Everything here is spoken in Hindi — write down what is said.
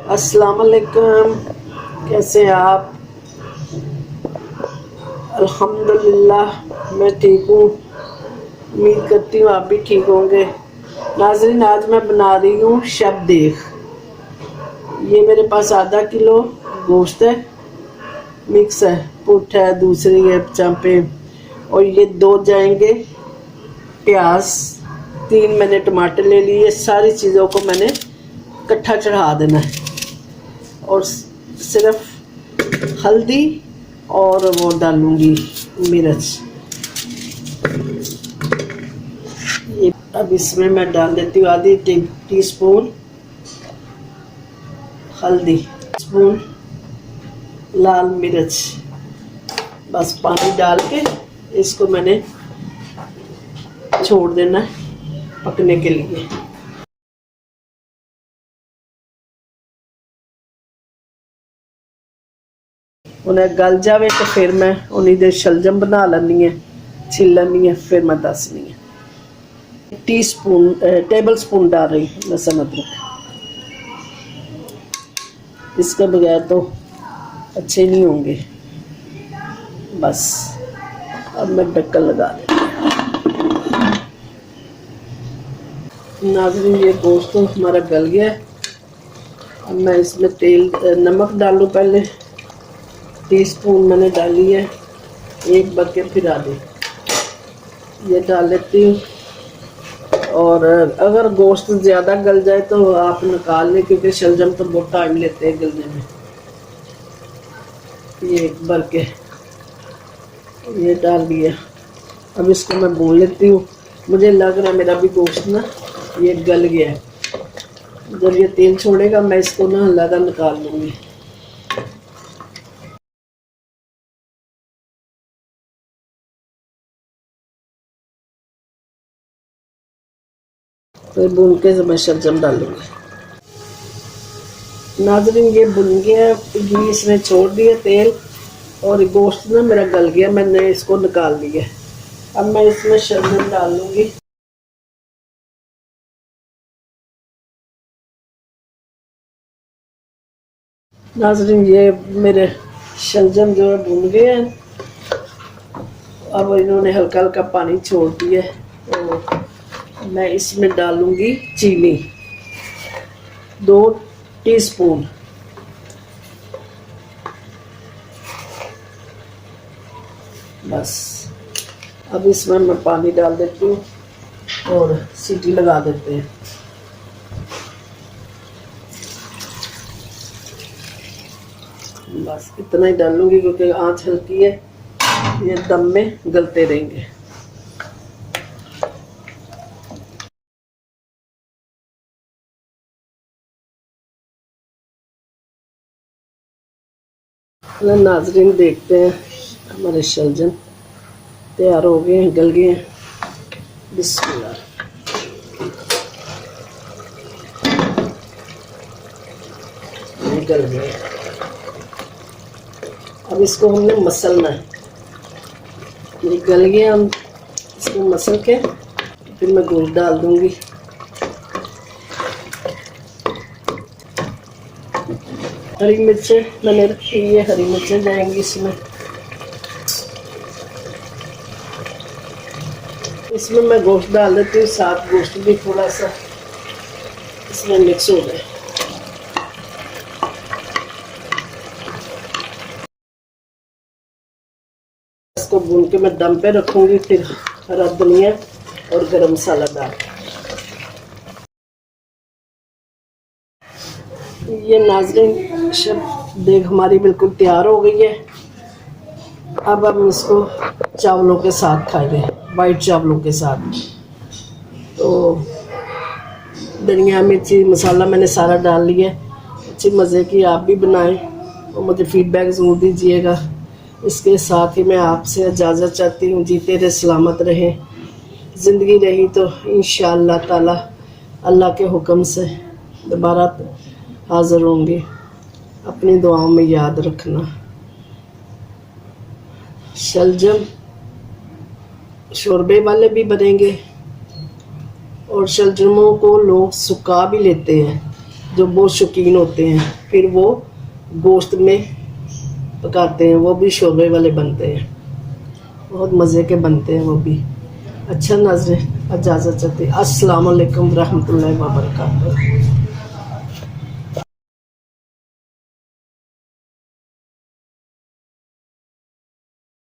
अस्सलाम वालेकुम, कैसे हैं आप? अल्हम्दुलिल्लाह मैं ठीक हूँ। उम्मीद करती हूँ आप भी ठीक होंगे। नाज़रीन, आज मैं बना रही हूँ शब देख। ये मेरे पास आधा किलो गोश्त है, मिक्स है, पुट है, दूसरी है चांपे, और ये 2 जाएंगे प्याज, 3 मैंने टमाटर ले लिए। सारी चीज़ों को मैंने इकट्ठा चढ़ा देना है, और सिर्फ हल्दी और वो डालूंगी मिर्च। ये अब इसमें मैं डाल देती हूँ आधी टीस्पून हल्दी, स्पून लाल मिर्च। बस पानी डाल के इसको मैंने छोड़ देना है पकने के लिए। उन्हें गल जावे तो फिर मैं उन्हीं दे शलजम बना लैनी है, छिल लैनी है, फिर मैं दसनी है। टेबल स्पून डाल रही लहसुन अदरक। इसके बगैर तो अच्छे नहीं होंगे। बस अब मैं ढक्कन लगा देती हूँ। नाज़रीन, ये गोश्त तो हमारा गल गया है। अब मैं इसमें नमक डालूँ। पहले टीस्पून मैंने डाली है, एक बकेट फिर आधी ये डाल लेती हूँ। और अगर गोश्त ज़्यादा गल जाए तो आप निकाल लें, क्योंकि शलजम तो बहुत टाइम लेते हैं गलने में। ये भर के ये डाल दिया। अब इसको मैं भून लेती हूँ। मुझे लग रहा है मेरा भी गोश्त ना ये गल गया है। जब ये तेल छोड़ेगा मैं इसको ना अलग निकाल लूँगी। तो भून के मैं शलजम डालूँगी। नाज़रीन, ये भुन गया, घी इसने छोड़ दिया तेल, और गोश्त ना मेरा गल गया। मैंने इसको निकाल लिया। अब मैं इसमें शलजम डाल लूँगी। नाज़रीन, ये मेरे शलजम जो है भुन गए हैं। अब इन्होंने हल्का हल्का पानी छोड़ दिया है, तो मैं इसमें डालूँगी चीनी 2 टीस्पून। बस अब इसमें मैं पानी डाल देती हूँ और सीटी लगा देते हैं। बस इतना ही डालूंगी, क्योंकि आंच हल्की है, ये दम में गलते रहेंगे। नाज़रीन, देखते हैं हमारे शलजम तैयार हो गए हैं, गल गए हैं। बिस्मिल्लाह। गल गए। अब इसको हमने मसलना है। ये गल गया, हम इसको मसल के फिर मैं गोश्त डाल दूंगी। हरी मिर्चें मैंने रखी, ये हरी मिर्चें जाएंगी इसमें। इसमें मैं गोश्त डाल देती हूँ, साथ गोश्त भी थोड़ा सा इसमें मिक्स हो जाए। इसको भून के मैं दम पे रखूंगी, फिर हरा धनिया और गरम मसाला डाल। ये नाज़रीन, शब देख हमारी बिल्कुल तैयार हो गई है। अब हम इसको चावलों के साथ खाएंगे, वाइट चावलों के साथ। तो धनिया मिर्ची मसाला मैंने सारा डाल लिया। अच्छी मज़े की आप भी बनाएं और मुझे फीडबैक ज़रूर दीजिएगा। इसके साथ ही मैं आपसे इजाज़त चाहती हूँ। जीते रहे, सलामत रहें। ज़िंदगी रही तो इंशाअल्लाह ताला अल्लाह के हुक्म से दोबारा हाज़िर होंगे। अपनी दुआओं में याद रखना। शलजम शोरबे वाले भी बनेंगे, और शलजमों को लोग सुखा भी लेते हैं। जो बहुत शौकीन होते हैं, फिर वो गोश्त में पकाते हैं, वो भी शोरबे वाले बनते हैं, बहुत मज़े के बनते हैं वो भी। अच्छा नाज़रीन, इजाज़त चाहती, अस्सलाम वालेकुम रहमतुल्लाहि व बरकातहू।